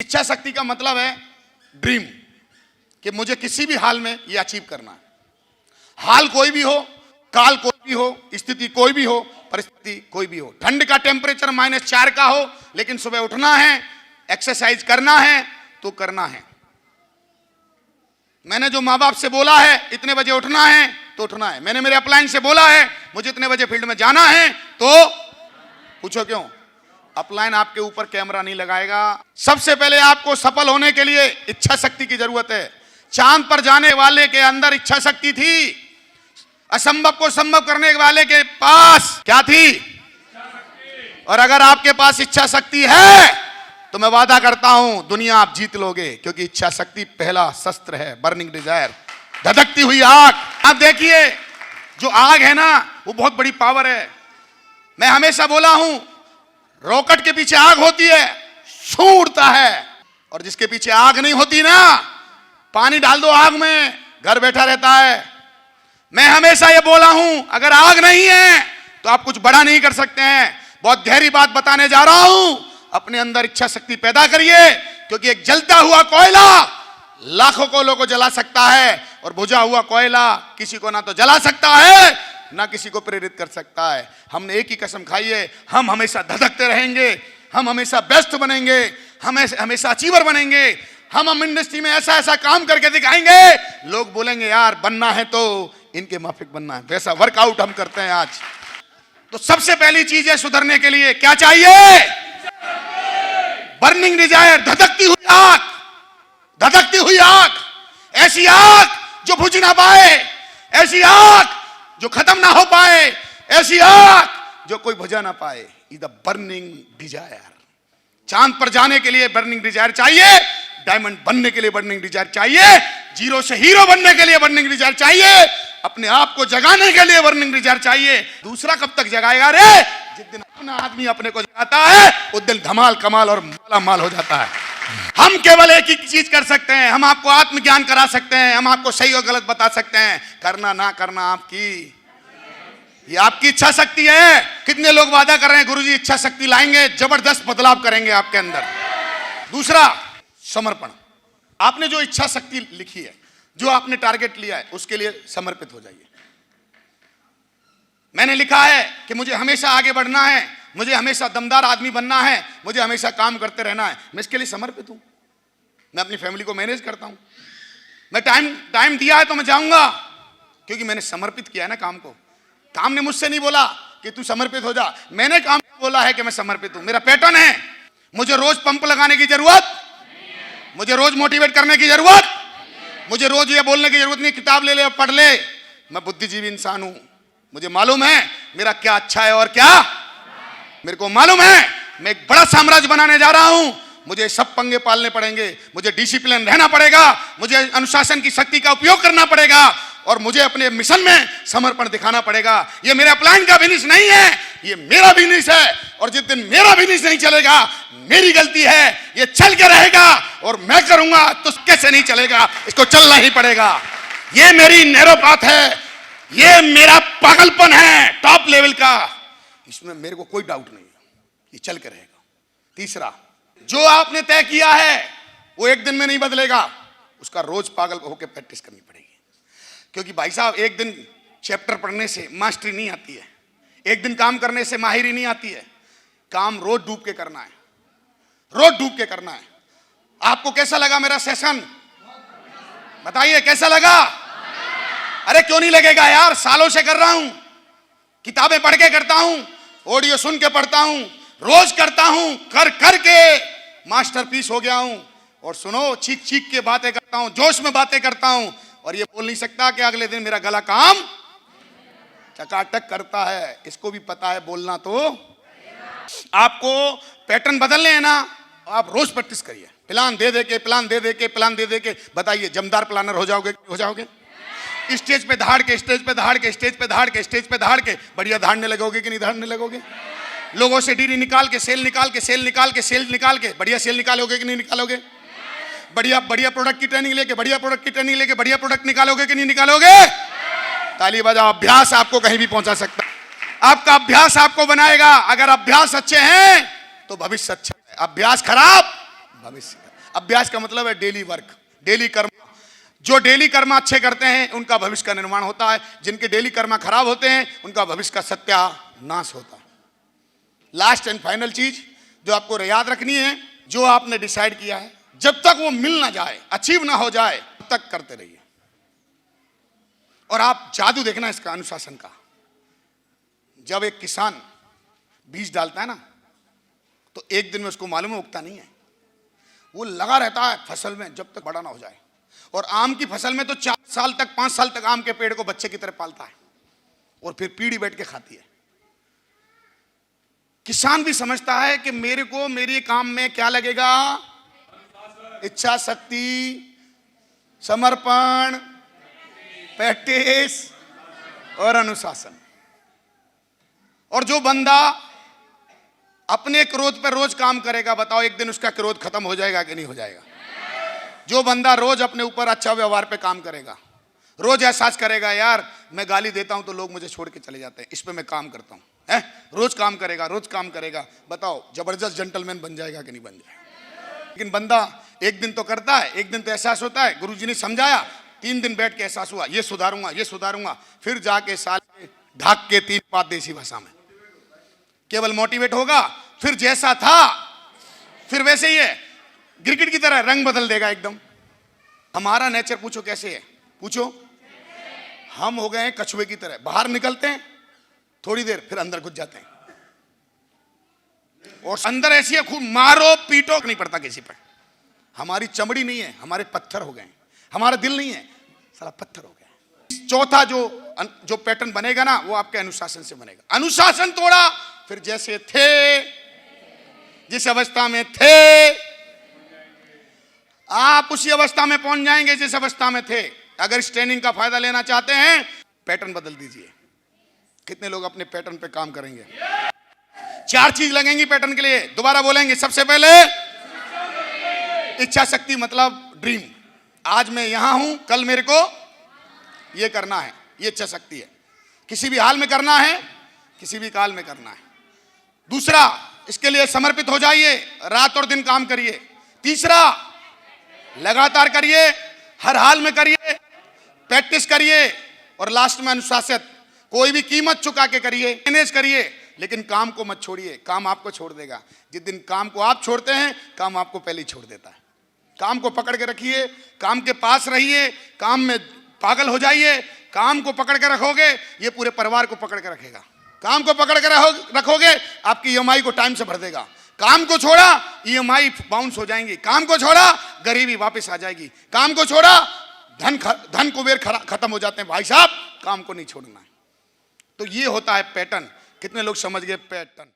इच्छा शक्ति का मतलब है ड्रीम, कि मुझे किसी भी हाल में ये अचीव करना है। हाल कोई भी हो, काल कोई भी हो, स्थिति कोई भी हो, परिस्थिति कोई भी हो। ठंड का टेम्परेचर -4 का हो, लेकिन सुबह उठना है, एक्सरसाइज करना है तो करना है। मैंने जो माँ बाप से बोला है इतने बजे उठना है तो उठना है। मैंने मेरे अपलाइन से बोला है मुझे इतने बजे फील्ड में जाना है, तो पूछो क्यों? अपलाइन आपके ऊपर कैमरा नहीं लगाएगा। सबसे पहले आपको सफल होने के लिए इच्छा शक्ति की जरूरत है। चांद पर जाने वाले के अंदर इच्छा शक्ति थी, असंभव को संभव करने वाले के पास क्या थी? और अगर आपके पास इच्छा शक्ति है तो मैं वादा करता हूं दुनिया आप जीत लोगे, क्योंकि इच्छा शक्ति पहला शस्त्र है, बर्निंग डिजायर, धधकती हुई आग। आप देखिए जो आग है ना वो बहुत बड़ी पावर है। मैं हमेशा बोला हूं रॉकेट के पीछे आग होती है, छूटता है, और जिसके पीछे आग नहीं होती ना, पानी डाल दो आग में, घर बैठा रहता है। मैं हमेशा ये बोला हूं अगर आग नहीं है तो आप कुछ बड़ा नहीं कर सकते हैं। बहुत गहरी बात बताने जा रहा हूं, अपने अंदर इच्छा शक्ति पैदा करिए, क्योंकि एक जलता हुआ कोयला लाखों कोयलों को जला सकता है, और बुझा हुआ कोयला किसी को ना तो जला सकता है ना किसी को प्रेरित कर सकता है। हमने एक ही कसम खाई है, हम हमेशा धधकते रहेंगे, हम हमेशा बेस्ट बनेंगे, हम हमेशा अचीवर बनेंगे। हम इंडस्ट्री में ऐसा ऐसा काम करके दिखाएंगे, लोग बोलेंगे यार बनना है तो इनके माफिक बनना है। वैसा वर्कआउट हम करते हैं आज। तो सबसे पहली चीज है सुधरने के लिए क्या चाहिए? बर्निंग डिजायर, धधकती हुई आग, धधकती हुई आग, ऐसी आग जो बुझ ना पाए, ऐसी आग जो खत्म ना हो पाए, ऐसी आग जो कोई बुझा ना पाए। Is the burning desire. चांद पर जाने के लिए बर्निंग डिजायर चाहिए, डायमंड बनने के लिए बर्निंग डिजायर चाहिए, जीरो से हीरो बनने के लिए बर्निंग डिजायर चाहिए, अपने आप को जगाने के लिए बर्निंग डिजायर चाहिए। दूसरा कब तक जगाएगा रे? जिस दिन अपना आदमी अपने को जगाता है उस दिन धमाल कमाल और माला माल हो जाता है। हम केवल एक ही चीज कर सकते हैं, हम आपको आत्मज्ञान करा सकते हैं, हम आपको सही और गलत बता सकते हैं। करना ना करना आपकी, ये आपकी इच्छा शक्ति है। कितने लोग वादा कर रहे हैं गुरुजी इच्छा शक्ति लाएंगे, जबरदस्त बदलाव करेंगे आपके अंदर। दूसरा समर्पण। आपने जो इच्छा शक्ति लिखी है, जो आपने टारगेट लिया है, उसके लिए समर्पित हो जाइए। मैंने लिखा है कि मुझे हमेशा आगे बढ़ना है, मुझे हमेशा दमदार आदमी बनना है, मुझे हमेशा काम करते रहना है। मैं इसके लिए समर्पित हूं। मैं अपनी फैमिली को मैनेज करता हूं। मैं टाइम दिया है तो मैं जाऊंगा, क्योंकि मैंने समर्पित किया है ना काम को। काम ने मुझसे नहीं बोला कि तू समर्पित हो जा, मैंने काम बोला है कि मैं समर्पित हूं। मेरा पैटर्न है, मुझे रोज पंप लगाने की जरूरत, मुझे रोज मोटिवेट करने की जरूरत, मुझे रोज ये बोलने की जरूरत नहीं किताब ले ले और पढ़ ले। मैं बुद्धिजीवी इंसान हूं, मुझे मालूम है मेरा क्या अच्छा है और क्या, मेरे को मालूम है मैं एक बड़ा साम्राज्य बनाने जा रहा हूं। मुझे सब पंगे पालने पड़ेंगे, मुझे डिसिप्लिन रहना पड़ेगा, मुझे अनुशासन की शक्ति का उपयोग करना पड़ेगा, और मुझे अपने मिशन में समर्पण दिखाना पड़ेगा। ये मेरे अपलाइन का बिजनेस नहीं है, ये मेरा बिजनेस है, और जिस दिन मेरा बिजनेस नहीं चलेगा मेरी गलती है, ये चल के रहेगा और मैं करूंगा तो कैसे नहीं चलेगा, इसको चलना ही पड़ेगा। ये मेरी नैरो पाथ है, ये मेरा पागलपन है टॉप लेवल का, इसमें मेरे को कोई डाउट नहीं है, ये चल के रहेगा। तीसरा, जो आपने तय किया है वो एक दिन में नहीं बदलेगा, उसका रोज पागल होकर प्रैक्टिस करनी पड़ेगी। क्योंकि भाई साहब एक दिन चैप्टर पढ़ने से मास्टरी नहीं आती है, एक दिन काम करने से माहिरी नहीं आती है। काम रोज डूब के करना है, रोज डूब के करना है। आपको कैसा लगा मेरा सेशन? बताइए कैसा लगा? अरे क्यों नहीं लगेगा यार, सालों से कर रहा हूं, किताबें पढ़ के करता हूं, ऑडियो सुन के पढ़ता हूं, रोज करता हूं, कर करके मास्टरपीस हो गया हूं। और सुनो, चीख चीख के बातें करता हूं, जोश में बातें करता हूं, और ये बोल नहीं सकता कि अगले दिन मेरा गला काम चकाचक करता है। इसको भी पता है बोलना। तो आपको पैटर्न बदलने हैं ना, आप रोज प्रैक्टिस करिए। प्लान दे दे के प्लान दे दे के प्लान दे दे के बताइए जमदार प्लानर हो जाओगे? हो जाओगे? स्टेज पे धाड़ के स्टेज पे धाड़ के स्टेज पे धाड़ के स्टेज पे धाड़ के बढ़िया धाड़ने लगोगे कि नहीं धाड़ने लगोगे? लोगों से डीडी निकाल के सेल निकाल के सेल निकाल के सेल निकाल के बढ़िया सेल निकालोगे कि नहीं निकालोगे? बढ़िया बढ़िया प्रोडक्ट की ट्रेनिंग लेके बढ़िया प्रोडक्ट की ट्रेनिंग लेके बढ़िया प्रोडक्ट निकालोगे कि नहीं निकालोगे? ताली बजाओ। अभ्यास आपको कहीं भी पहुंचा सकता है, आपका अभ्यास आपको बनाएगा। अगर अभ्यास अच्छे हैं तो भविष्य अच्छा है, अभ्यास खराब भविष्य अभ्यास का मतलब है डेली वर्क, डेली कर्म। जो डेली कर्म अच्छे करते हैं उनका भविष्य का निर्माण होता है, जिनके डेली कर्म खराब होते हैं उनका भविष्य का सत्यानाश होता है। लास्ट एंड फाइनल चीज जो आपको याद रखनी है, जो आपने डिसाइड किया है जब तक वो मिल ना जाए, अचीव ना हो जाए, तब तक करते रहिए। और आप जादू देखना इसका, अनुशासन का। जब एक किसान बीज डालता है ना, तो एक दिन में उसको मालूम है उगता नहीं है, वो लगा रहता है फसल में जब तक बड़ा ना हो जाए। और आम की फसल में तो 4 साल तक, 5 साल तक आम के पेड़ को बच्चे की तरह पालता है और फिर पीढ़ी बैठ के खाती है। किसान भी समझता है कि मेरे को मेरे काम में क्या लगेगा, इच्छा शक्ति, समर्पण, प्रैक्टिस और अनुशासन। और जो बंदा अपने क्रोध पर रोज काम करेगा, बताओ एक दिन उसका क्रोध खत्म हो जाएगा कि नहीं हो जाएगा? जो बंदा रोज अपने ऊपर अच्छा व्यवहार पे काम करेगा, रोज एहसास करेगा यार मैं गाली देता हूं तो लोग मुझे छोड़ के चले जाते हैं, इस पे मैं काम करता हूं, है? रोज काम करेगा, रोज काम करेगा, बताओ जबरदस्त जेंटलमैन बन जाएगा कि नहीं बन जाएगा? लेकिन बंदा एक दिन तो करता है, एक दिन तो एहसास होता है, गुरुजी ने समझाया, 3 दिन बैठ के एहसास हुआ, ये सुधारूंगा, ये सुधारूंगा, फिर जाके साल ढाक के 3 बात देसी भाषा में केवल मोटिवेट होगा, फिर जैसा था फिर वैसे ही है, क्रिकेट की तरह रंग बदल देगा एकदम। हमारा नेचर पूछो कैसे है, पूछो। हम हो गए हैं कछुए की तरह, बाहर निकलते हैं थोड़ी देर फिर अंदर घुस जाते हैं, और अंदर ऐसी है खूब मारो पीटो नहीं पड़ता किसी पर। हमारी चमड़ी नहीं है, हमारे पत्थर हो गए हैं, हमारा दिल नहीं है, सारा पत्थर हो गया। चौथा जो पैटर्न बनेगा ना, वो आपके अनुशासन से बनेगा। अनुशासन तोड़ा, फिर जैसे थे, जिस अवस्था में थे, आप उसी अवस्था में पहुंच जाएंगे जिस अवस्था में थे। अगर इस ट्रेनिंग का फायदा लेना चाहते हैं, पैटर्न बदल दीजिए। कितने लोग अपने पैटर्न पे काम करेंगे? 4 चीज लगेंगी पैटर्न के लिए, दोबारा बोलेंगे। सबसे पहले इच्छा शक्ति, मतलब ड्रीम। आज मैं यहां हूं, कल मेरे को ये करना है, ये इच्छा शक्ति है। किसी भी हाल में करना है, किसी भी काल में करना है। दूसरा, इसके लिए समर्पित हो जाइए, रात और दिन काम करिए। तीसरा, लगातार करिए, हर हाल में करिए, प्रैक्टिस करिए। और लास्ट में अनुशासित, कोई भी कीमत चुका के करिए, मैनेज करिए, लेकिन काम को मत छोड़िए, काम आपको छोड़ देगा। जिस दिन काम को आप छोड़ते हैं, काम आपको पहले ही छोड़ देता है। काम को पकड़ के रखिए, काम के पास रहिए, काम में पागल हो जाइए। काम को पकड़ के रखोगे, ये पूरे परिवार को पकड़ के रखेगा। काम को पकड़ के रखोगे, आपकी ईएमआई को टाइम से भर देगा। काम को छोड़ा, ईएमआई बाउंस हो जाएंगी। काम को छोड़ा, गरीबी वापस आ जाएगी। काम को छोड़ा, धन कुबेर खत्म हो जाते हैं। भाई साहब, काम को नहीं छोड़ना है। तो ये होता है पैटर्न। कितने लोग समझ गए पैटर्न?